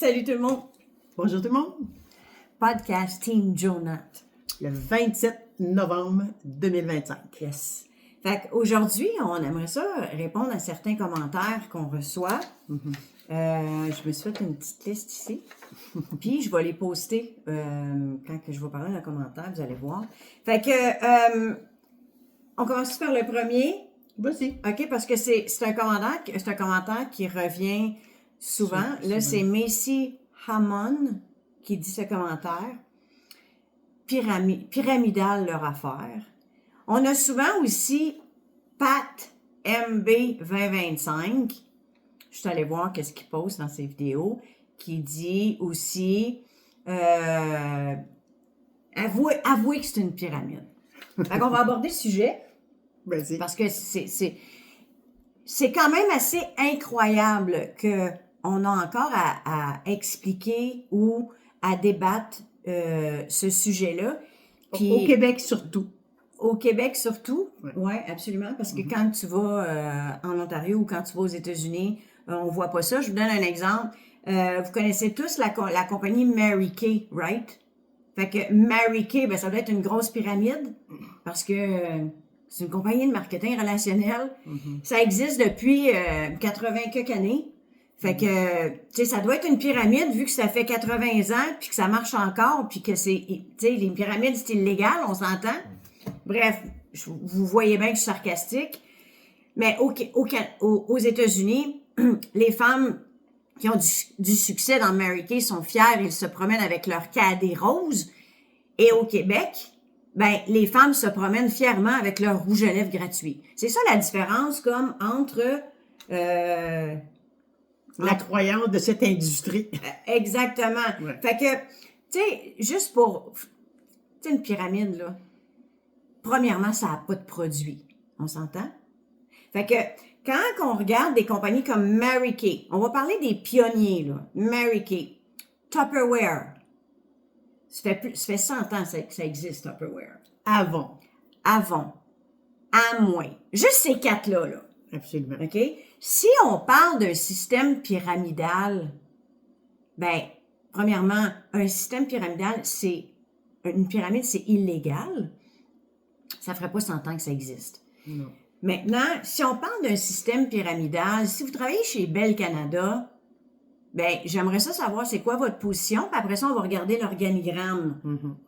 Salut tout le monde! Bonjour tout le monde! Podcast Team Jonat. Le 27 novembre 2025. Yes. Fait qu'aujourd'hui, on aimerait ça répondre à certains commentaires qu'on reçoit. Je me suis fait une petite liste ici. Puis, je vais les poster quand que je vais parler d'un commentaire, vous allez voir. Fait que, on commence par le premier. Vas-y. OK, parce que c'est un commentaire qui revient souvent. Là, c'est Macy Hammond qui dit ce commentaire. Pyramidal leur affaire. On a souvent aussi Pat MB 2025. Je suis allée voir qu'est-ce qu'il poste dans ses vidéos, qui dit aussi avouez que c'est une pyramide. Fait qu'on va aborder le sujet. Vas-y. Parce que c'est quand même assez incroyable qu'on a encore à expliquer ou à débattre ce sujet-là. Puis, au Québec surtout. Au Québec surtout, oui, ouais, absolument, parce que quand tu vas en Ontario ou quand tu vas aux États-Unis, on voit pas ça. Je vous donne un exemple. Vous connaissez tous la compagnie Mary Kay, right? Fait que Mary Kay, ben, ça doit être une grosse pyramide parce que c'est une compagnie de marketing relationnel. Ça existe depuis 80 quelques années. Fait que, tu sais, ça doit être une pyramide vu que ça fait 80 ans puis que ça marche encore puis que c'est, tu sais, les pyramides, c'est illégal, on s'entend. Bref, vous voyez bien que je suis sarcastique. Mais aux États-Unis, les femmes qui ont du succès dans Mary Kay sont fières, ils se promènent avec leur cadet rose. Et au Québec, ben, les femmes se promènent fièrement avec leur rouge à lèvres gratuit. C'est ça la différence comme entre la croyance de cette industrie. Exactement. Ouais. Fait que, tu sais, juste pour, tu sais, une pyramide, là, premièrement, ça n'a pas de produit. On s'entend? Fait que, quand on regarde des compagnies comme Mary Kay, on va parler des pionniers, là. Mary Kay, Tupperware. Ça fait 100 ans que ça existe, Tupperware. Avon. Amway. Juste ces quatre-là, là. Absolument. OK? Si on parle d'un système pyramidal, ben, premièrement, un système pyramidal, une pyramide, c'est illégal. Ça ferait pas 100 ans que ça existe. Non. Maintenant, si on parle d'un système pyramidal, si vous travaillez chez Bell Canada, ben, j'aimerais ça savoir c'est quoi votre position, puis après ça, on va regarder l'organigramme.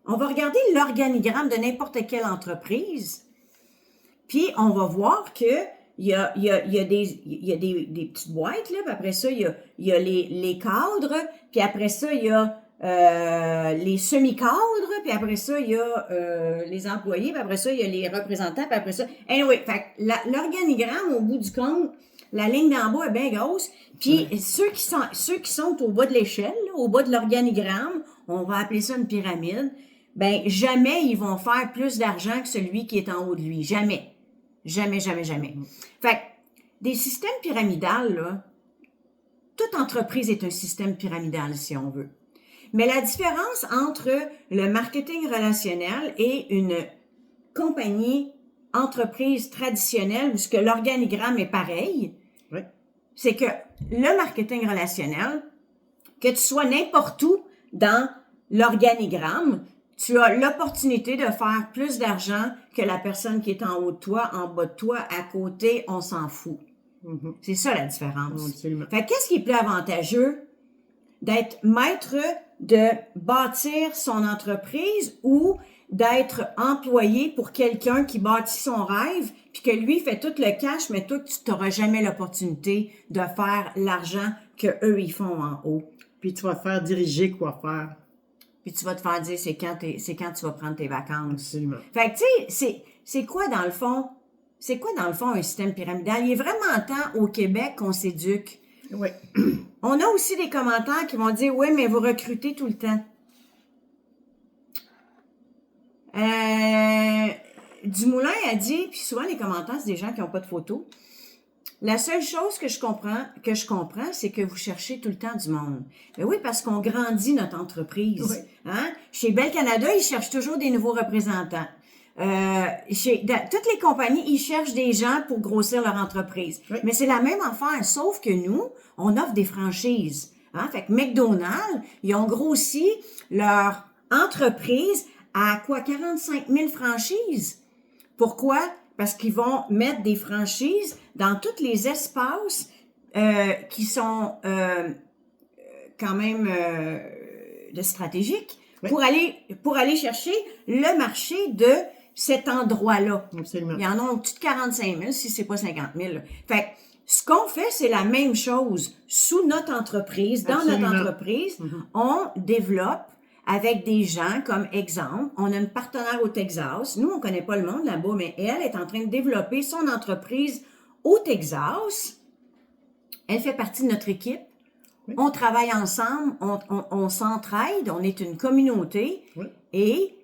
On va regarder l'organigramme de n'importe quelle entreprise, puis on va voir que il y a des petites boîtes, là, puis après ça, il y a les cadres, puis après ça, il y a les semi-cadres, puis après ça, il y a les employés, puis après ça, il y a les représentants, puis après ça... Anyway, fait l'organigramme, au bout du compte, la ligne d'en bas est bien grosse, puis ceux qui sont au bas de l'échelle, là, au bas de l'organigramme, on va appeler ça une pyramide, ben jamais ils vont faire plus d'argent que celui qui est en haut de lui. Jamais. Jamais. Fait que, des systèmes pyramidales, là, toute entreprise est un système pyramidal, si on veut. Mais la différence entre le marketing relationnel et une compagnie, entreprise traditionnelle, où ce que l'organigramme est pareil, c'est que le marketing relationnel, que tu sois n'importe où dans l'organigramme, tu as l'opportunité de faire plus d'argent que la personne qui est en haut de toi, en bas de toi, à côté, on s'en fout. C'est ça la différence. Absolument. Fait qu'est-ce qui est plus avantageux? D'être maître de bâtir son entreprise ou d'être employé pour quelqu'un qui bâtit son rêve, puis que lui fait tout le cash, mais toi, tu n'auras jamais l'opportunité de faire l'argent que eux ils font en haut. Puis tu vas te faire diriger quoi faire. Puis tu vas te faire dire c'est quand tu vas prendre tes vacances. Absolument. Fait que tu sais, c'est quoi dans le fond un système pyramidal? Il est vraiment temps au Québec qu'on s'éduque. Oui. On a aussi des commentaires qui vont dire oui, mais vous recrutez tout le temps. Dumoulin a dit, puis souvent les commentaires, c'est des gens qui n'ont pas de photos. La seule chose que je comprends, c'est que vous cherchez tout le temps du monde. Mais oui, parce qu'on grandit notre entreprise. Oui. Hein? Chez Bell Canada, ils cherchent toujours des nouveaux représentants. Toutes les compagnies, ils cherchent des gens pour grossir leur entreprise. Oui. Mais c'est la même affaire, sauf que nous, on offre des franchises. Hein? Fait que McDonald's, ils ont grossi leur entreprise à quoi? 45 000 franchises. Pourquoi? Parce qu'ils vont mettre des franchises dans tous les espaces qui sont quand même stratégiques Oui. pour aller chercher le marché de cet endroit-là. Absolument. Il y en a au-dessus de 45 000, si c'est pas 50 000. Là. Fait que ce qu'on fait, c'est la même chose sous notre entreprise, dans Absolument. notre entreprise. On développe avec des gens, comme exemple, on a une partenaire au Texas. Nous, on connaît pas le monde là-bas, mais elle est en train de développer son entreprise au Texas. Elle fait partie de notre équipe. Oui. On travaille ensemble, on s'entraide, on est une communauté Oui. et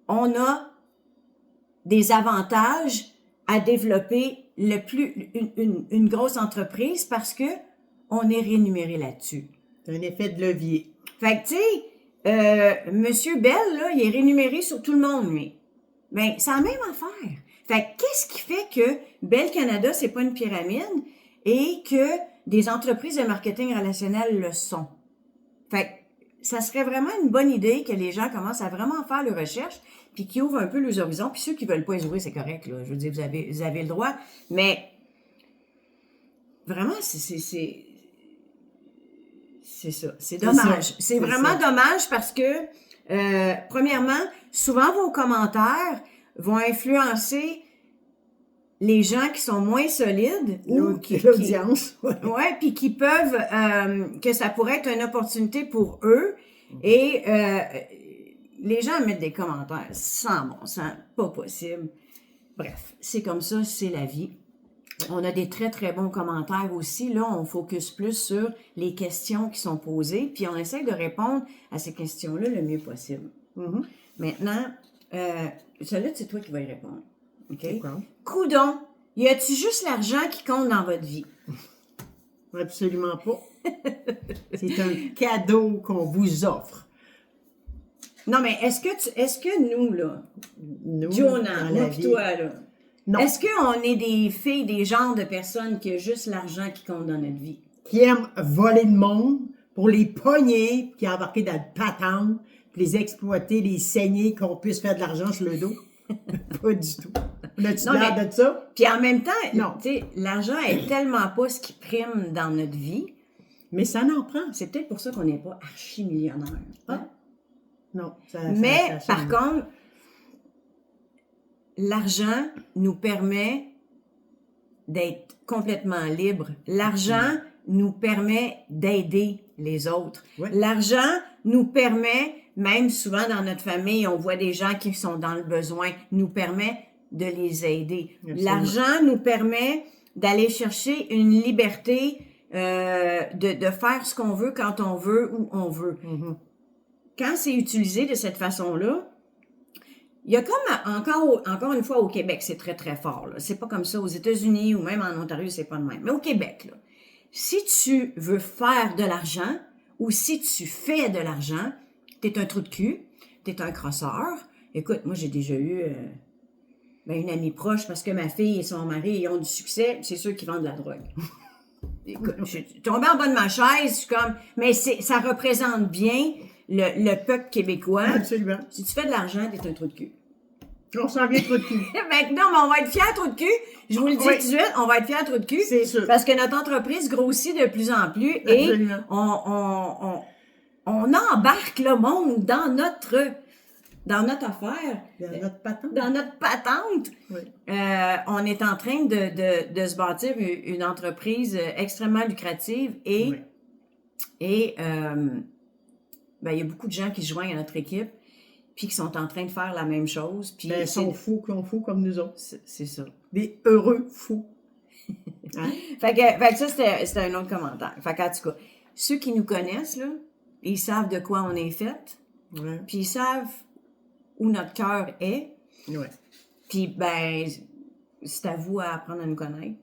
on a des avantages à développer une grosse entreprise parce que on est rémunéré là-dessus. C'est un effet de levier. Fait que, tu sais, Monsieur Bell, là, il est rémunéré sur tout le monde, lui. Ben, c'est la même affaire. Fait que, qu'est-ce qui fait que Bell Canada, c'est pas une pyramide et que des entreprises de marketing relationnel le sont? Fait que, ça serait vraiment une bonne idée que les gens commencent à vraiment faire leurs recherches puis qu'ils ouvrent un peu leurs horizons. Puis ceux qui veulent pas les ouvrir, c'est correct, là. Je veux dire, vous avez le droit. Mais, vraiment, c'est ça. C'est dommage. C'est vraiment dommage parce que, premièrement, souvent vos commentaires vont influencer les gens qui sont moins solides ou l'audience. Ouais, puis qui peuvent que ça pourrait être une opportunité pour eux et les gens mettent des commentaires sans bon sens, pas possible. Bref, c'est comme ça, c'est la vie. On a des très, très bons commentaires aussi. Là, on focus plus sur les questions qui sont posées, puis on essaie de répondre à ces questions-là le mieux possible. Mm-hmm. Maintenant, celle-là, c'est toi qui vas y répondre. OK? Coudon. Y a-t-il juste l'argent qui compte dans votre vie? Absolument pas. C'est un cadeau qu'on vous offre. Non, mais est-ce que nous, là, Nous, Jonah, dans la moi vie. pis toi, là, Non. est-ce qu'on est des filles, des genres de personnes qui ont juste l'argent qui compte dans notre vie? Qui aiment voler le monde pour les pogner, qui embarquer dans le patente, puis les exploiter, les saigner, qu'on puisse faire de l'argent sur le dos? Pas du tout. On a-tu Non, l'air mais- de ça? Puis en même temps, Non. tu sais, l'argent est tellement pas ce qui prime dans notre vie. Mais ça n'en prend. C'est peut-être pour ça qu'on n'est pas archi-millionnaire. Ah. Non. Mais, par contre, l'argent nous permet d'être complètement libre. L'argent nous permet d'aider les autres. Ouais. L'argent nous permet, même souvent dans notre famille, on voit des gens qui sont dans le besoin, nous permet de les aider. Absolument. L'argent nous permet d'aller chercher une liberté de faire ce qu'on veut, quand on veut, où on veut. Mm-hmm. Quand c'est utilisé de cette façon-là, il y a comme encore une fois au Québec, c'est très très fort. Là. C'est pas comme ça aux États-Unis ou même en Ontario, c'est pas le même. Mais au Québec, là, si tu veux faire de l'argent ou si tu fais de l'argent, t'es un trou de cul, t'es un crosseur. Écoute, moi j'ai déjà eu une amie proche parce que ma fille et son mari ils ont du succès, c'est ceux qui vendent de la drogue. Écoute, je suis tombée en bas de ma chaise, je suis comme, mais ça représente bien le peuple québécois. Absolument. Si tu fais de l'argent, t'es un trou de cul. On s'en vient trop de cul. Ben non, mais on va être fiers trou de cul. Je vous le dis Oui. tout de suite, on va être fiers trou de cul. C'est sûr. Parce que notre entreprise grossit de plus en plus Absolument. et on embarque le monde dans notre affaire. Dans notre patente. Dans notre patente. Oui. On est en train de se bâtir une entreprise extrêmement lucrative et Oui. il y a beaucoup de gens qui se joignent à notre équipe puis qui sont en train de faire la même chose. Puis Ben, ils sont fous comme nous autres. c'est ça. Des heureux fous. Hein? Fait que ça, c'était un autre commentaire. Fait qu'en tout cas, ceux qui nous connaissent, là, ils savent de quoi on est fait, Ouais. puis ils savent où notre cœur est, Ouais. puis ben, c'est à vous à apprendre à nous connaître.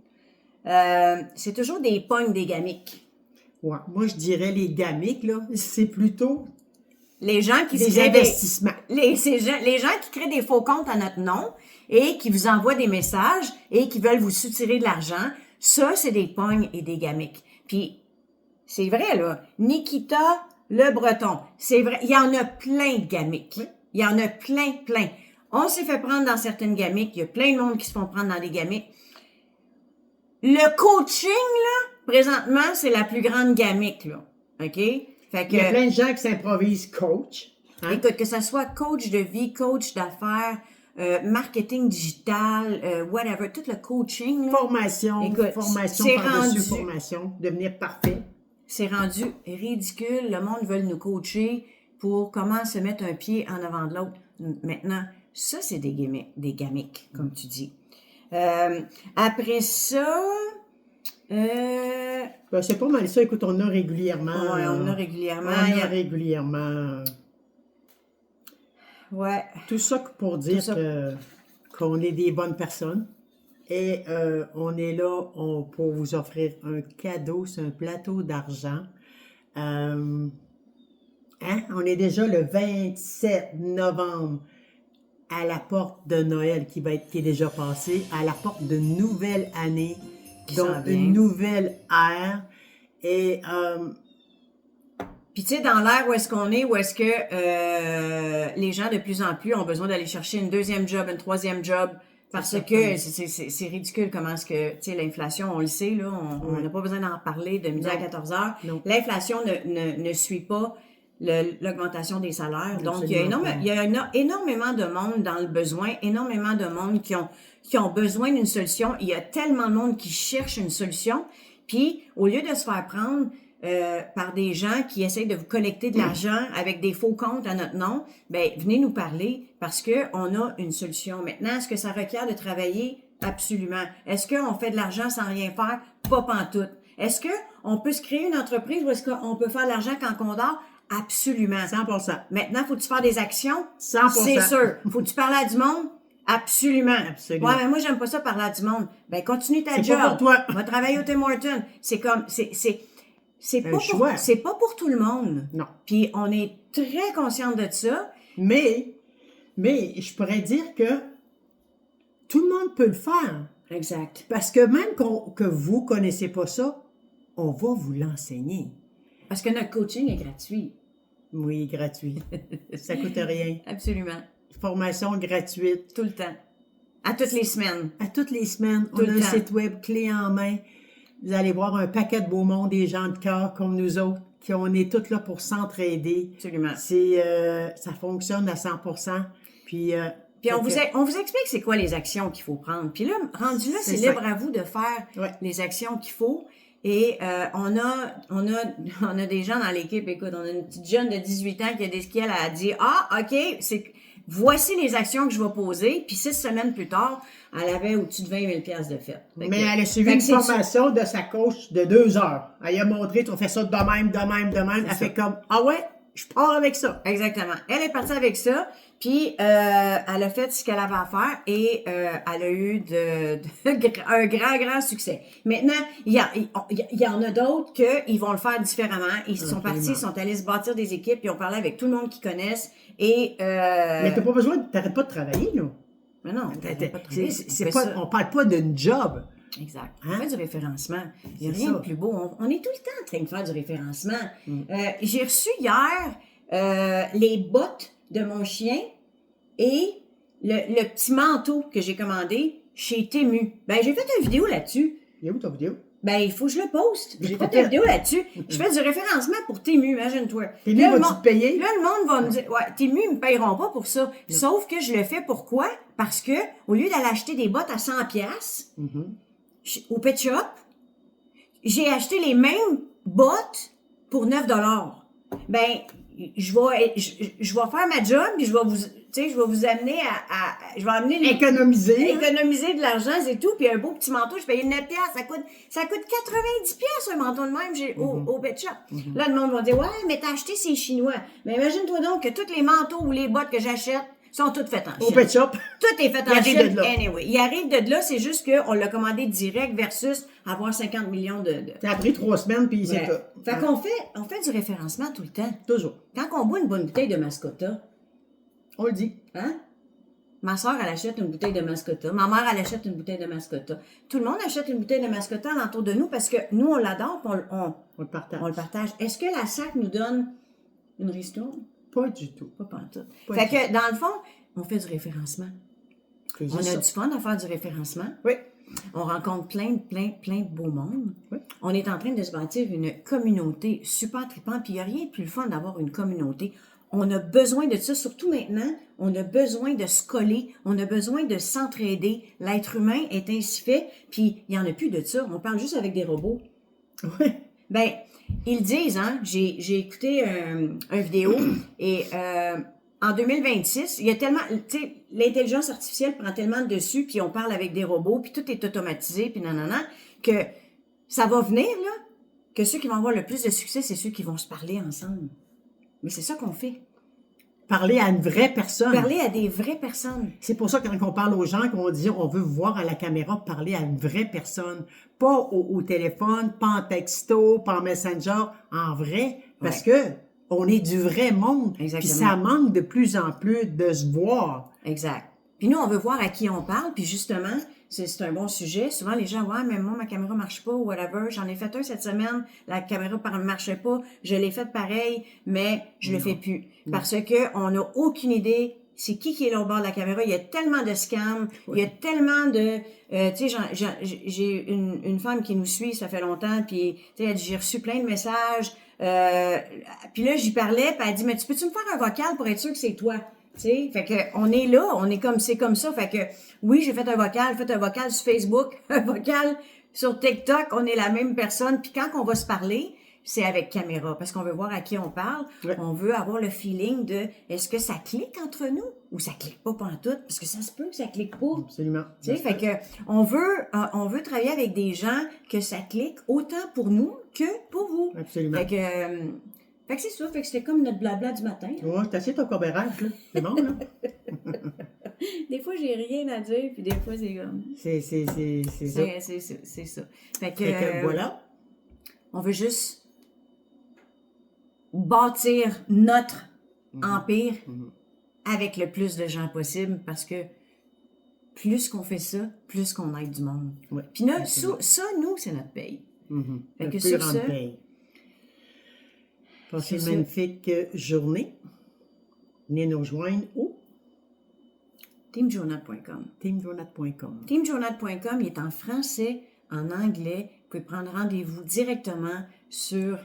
C'est toujours des pognes, des gamiques. Ouais. Moi, je dirais les gamiques, là, c'est plutôt Les gens qui des créent investissements. les gens qui créent des faux comptes à notre nom et qui vous envoient des messages et qui veulent vous soutirer de l'argent, ça, c'est des pognes et des gamiques. Puis, C'est vrai, là. Nikita Le Breton. C'est vrai. Il y en a plein de gamiques. Oui. Il y en a plein. On s'est fait prendre dans certaines gamiques. Il y a plein de monde qui se font prendre dans des gamiques. Le coaching, là, présentement, c'est la plus grande gamique, là. OK? Fait que, Il y a plein de gens qui s'improvisent coach. Hein? écoute, que ça soit coach de vie, coach d'affaires, marketing digital, whatever, tout le coaching, là, Formation, écoute, formation c'est par-dessus rendu- formation, devenir parfait. c'est rendu ridicule. Le monde veut nous coacher pour comment se mettre un pied en avant de l'autre. Maintenant, ça, c'est des gamiques, comme tu dis. Après ça, Ben, c'est pas mal ça. Écoute, on a régulièrement. ouais, on a régulièrement. On a régulièrement. Ouais. Tout ça pour dire Tout ça. qu'on est des bonnes personnes. Et on est là pour vous offrir un cadeau, c'est un plateau d'argent. On est déjà le 27 novembre à la porte de Noël qui est déjà passé, à la porte d'une nouvelle année, Qui donc s'en vient. une nouvelle ère. Et Puis tu sais, dans l'ère où est-ce qu'on est, où est-ce que les gens de plus en plus ont besoin d'aller chercher une deuxième job, une troisième job, parce C'est que certain. c'est ridicule comment est-ce que, tu sais, l'inflation, on le sait, là, on n'a pas besoin d'en parler de midi à Non. 14 heures. Non. L'inflation ne suit pas l'augmentation des salaires. Donc, Absolument pas. il y a énormément de monde dans le besoin, énormément de monde qui ont besoin d'une solution. Il y a tellement de monde qui cherche une solution. Puis, au lieu de se faire prendre par des gens qui essayent de vous collecter de l'argent avec des faux comptes à notre nom, ben venez nous parler parce que on a une solution. Maintenant, est-ce que ça requiert de travailler? Absolument. Est-ce qu'on fait de l'argent sans rien faire? Pas pantoute. Est-ce que on peut se créer une entreprise ou est-ce qu'on peut faire de l'argent quand on dort? Absolument. 100%. Maintenant, faut-tu faire des actions? 100%. C'est sûr. Faut-tu parler à du monde? Absolument. Absolument. Ouais, mais moi, j'aime pas ça parler à du monde. Ben, continue ta C'est job. pas pour toi. Va travailler au Tim Hortons. C'est comme, c'est Un pas choix. c'est pas pour tout le monde. Non. Puis on est très consciente de ça. Mais je pourrais dire que tout le monde peut le faire. Exact. Parce que même que vous connaissez pas ça, on va vous l'enseigner. Parce que notre coaching est gratuit. Oui, gratuit. Ça coûte rien. Absolument. Formation gratuite. Tout le temps. À toutes les semaines. À toutes les semaines, Tout on le a un temps. site web clé en main. Vous allez voir un paquet de beaux mondes, des gens de cœur comme nous autres, qui on est tous là pour s'entraider. Absolument. Ça fonctionne à 100%. Puis Puis on vous explique c'est quoi les actions qu'il faut prendre. Puis là, rendu là, c'est C'est ça. libre à vous de faire Ouais. les actions qu'il faut. Et on a des gens dans l'équipe, écoute, on a une petite jeune de 18 ans qui elle a dit OK, voici les actions que je vais poser. Puis 6 semaines plus tard, elle avait au-dessus de 20 000 $ de fait. Mais elle a suivi une formation de sa coach de 2 heures. Elle a montré, on fait ça de même. Elle fait comme, ah ouais, je pars avec ça. Exactement. Elle est partie avec ça, puis elle a fait ce qu'elle avait à faire et elle a eu un grand succès. Maintenant, il y en a d'autres qu'ils vont le faire différemment. Ils sont partis, ils sont allés se bâtir des équipes, ils ont parlé avec tout le monde qu'ils connaissent et... Mais t'as pas besoin, t'arrêtes pas de travailler, là. Mais non, On parle pas d'une job. Exact. Hein? On fait du référencement. Il n'y a C'est rien ça. de plus beau. On est tout le temps en train de faire du référencement. J'ai reçu hier les bottes de mon chien et le petit manteau que j'ai commandé chez Temu. Ben, j'ai fait une vidéo là-dessus. Il y a où ta vidéo? Ben, il faut que je le poste. J'ai fait une vidéo là-dessus. Je fais du référencement pour Temu, imagine-toi. Temu, Là, le vas-tu te payer? Là, le monde va me dire, ouais, Temu, ils me paieront pas pour ça. Sauf que je le fais pourquoi? Parce que, au lieu d'aller acheter des bottes à 100 pièces au Pet Shop, j'ai acheté les mêmes bottes pour 9 $. Ben, je vais faire ma job et je vais vous amener je vais amener Économiser. économiser de l'argent, c'est tout. Puis un beau petit manteau, je paye 9 $. Ça coûte 90 $, un manteau de même au Pet Shop. Là, le monde va dire, ouais, mais t'as acheté ces Chinois. Mais imagine-toi donc que tous les manteaux ou les bottes que j'achète sont toutes faites en Chine. Au Pet Shop. Tout est fait Il en arrive Chine. de là. Anyway, il arrive de là, c'est juste qu'on l'a commandé direct versus avoir 50 millions de... Ça a pris 3 semaines, puis c'est Ouais. tout. Fait qu'on fait du référencement tout le temps. Toujours. Quand on boit une bonne bouteille de Mascota, On le dit. hein? Ma soeur, elle achète une bouteille de mascotta. Ma mère, elle achète une bouteille de mascotta. Tout le monde achète une bouteille de mascotta alentour de nous parce que nous, on l'adore, puis On le partage. on le partage. Est-ce que la SAC nous donne une ristourne? Pas du tout. Pas pantoute. Pas Fait du que, dans le fond, on fait du référencement. C'est On a juste du ça. fun à faire du référencement. Oui. On rencontre plein de beaux mondes. Oui. On est en train de se bâtir une communauté super trippante. Puis il n'y a rien de plus le fun d'avoir une communauté. On a besoin de ça, surtout maintenant. On a besoin de se coller. On a besoin de s'entraider. L'être humain est ainsi fait. Puis il n'y en a plus de ça. On parle juste avec des robots. Oui. Ben, ils disent, hein, j'ai écouté un vidéo et en 2026, il y a tellement, tu sais, l'intelligence artificielle prend tellement de dessus, puis on parle avec des robots, puis tout est automatisé, puis nanana, que ça va venir, là, que ceux qui vont avoir le plus de succès, c'est ceux qui vont se parler ensemble. Mais c'est ça qu'on fait. Parler à une vraie personne. Parler à des vraies personnes. C'est pour ça que quand on parle aux gens, qu'on dit on veut voir à la caméra parler à une vraie personne. Pas au téléphone, pas en texto, pas en messenger, en vrai. Parce que on est du vrai monde. Exactement. Puis ça manque de plus en plus de se voir. Exact. Puis nous, on veut voir à qui on parle, puis justement, c'est un bon sujet. Souvent, les gens, ouais, mais moi, ma caméra marche pas, ou whatever. J'en ai fait un cette semaine, la caméra marchait pas, je l'ai fait pareil, mais je le fais plus. Parce que on n'a aucune idée c'est qui est là au bord de la caméra. Il y a tellement de scams, il y a tellement de... tu sais, j'ai une femme qui nous suit, ça fait longtemps, puis tu sais, elle dit, j'ai reçu plein de messages, puis là, j'y parlais, puis elle dit, mais tu peux-tu me faire un vocal pour être sûr que c'est toi? Tu sais, fait que on est là, on est comme c'est comme ça, fait que oui, j'ai fait un vocal sur Facebook, un vocal sur TikTok, on est la même personne, puis quand on va se parler, c'est avec caméra, parce qu'on veut voir à qui on parle, on veut avoir le feeling de est-ce que ça clique entre nous ou ça clique pas pantoute, parce que ça se peut que ça clique pas. Absolument. Tu sais, fait que on veut travailler avec des gens que ça clique autant pour nous que pour vous. Absolument. Fait que c'est ça, fait que c'était comme notre blabla du matin. Ouais, t'as assez ton corbérage, là. C'est bon, là? Des fois, j'ai rien à dire, puis des fois, c'est comme... C'est ça. C'est ça. Fait Fait que voilà. On veut juste bâtir notre empire avec le plus de gens possible, parce que plus qu'on fait ça, plus qu'on aide du monde. Ouais, puis ça, nous, c'est notre paye. Fait Le que plus sur grande ça... paye. Passez Sur une magnifique journée. Venez nous rejoindre au teamjournal.com. teamjournal.com. Teamjournal.com, il est en français, en anglais. Vous pouvez prendre rendez-vous directement sur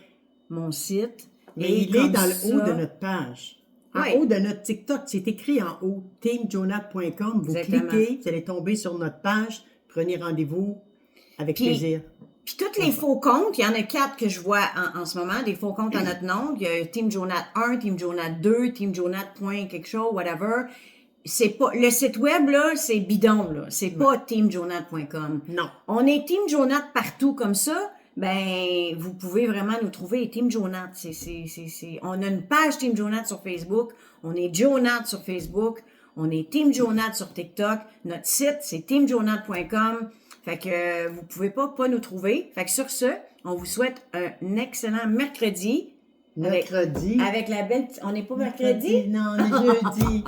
mon site. Et il est dans le haut de notre page. En haut de notre TikTok, c'est écrit en haut, teamjournal.com. Vous cliquez, vous allez tomber sur notre page. Prenez rendez-vous avec plaisir. Puis tous les faux comptes, il y en a 4 que je vois en ce moment, des faux comptes à notre nom. Il y a Team Journal 1, Team Journal 2, Team Journal point quelque chose, whatever. C'est pas, le site web, là, c'est bidon, là. C'est pas teamjournal.com. Non. On est Team Journal partout comme ça. Ben, vous pouvez vraiment nous trouver Team Journal. On a une page Team Journal sur Facebook. On est Journal sur Facebook. On est Team Journal sur TikTok. Notre site, c'est teamjournal.com. Fait que vous pouvez pas nous trouver. Fait que sur ce, on vous souhaite un excellent mercredi. Mercredi. Avec la belle... On n'est pas mercredi? Non, on est jeudi.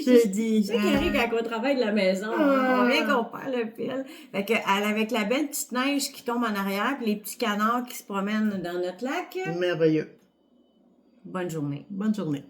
Jeudi. C'est ça qui arrive quand on travaille de la maison. On vient qu'on perd le fil. Fait que avec la belle petite neige qui tombe en arrière, puis les petits canards qui se promènent dans notre lac. Merveilleux. Bonne journée. Bonne journée.